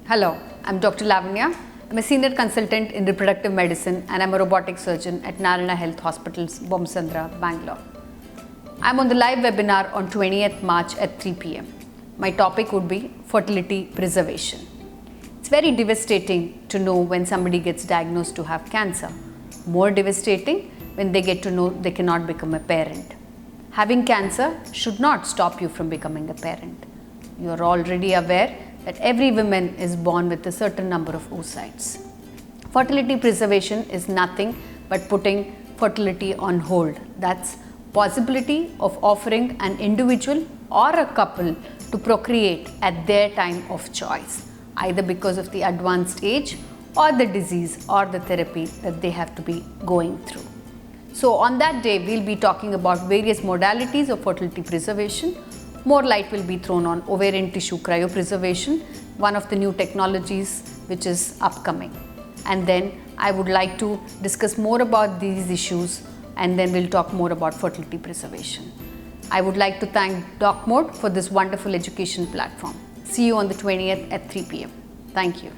Hello, I'm Dr. Lavanya. I'm a senior consultant in reproductive medicine and I'm a robotic surgeon at Narayana Health Hospitals, Bommasandra, Bangalore. I'm on the live webinar on 20th March at 3 p.m. My topic would be fertility preservation. It's very devastating to know when somebody gets diagnosed to have cancer. More devastating when they get to know they cannot become a parent. Having cancer should not stop you from becoming a parent. You are already aware that every woman is born with a certain number of oocytes. Fertility preservation is nothing but putting fertility on hold. That's possibility of offering an individual or a couple to procreate at their time of choice, either because of the advanced age or the disease or the therapy that they have to be going through. So on that day, we'll be talking about various modalities of fertility preservation. More light will be thrown on ovarian tissue cryopreservation, one of the new technologies which is upcoming. And then I would like to discuss more about these issues, and then we'll talk more about fertility preservation. I would like to thank DocMode for this wonderful education platform. See you on the 20th at 3 p.m. Thank you.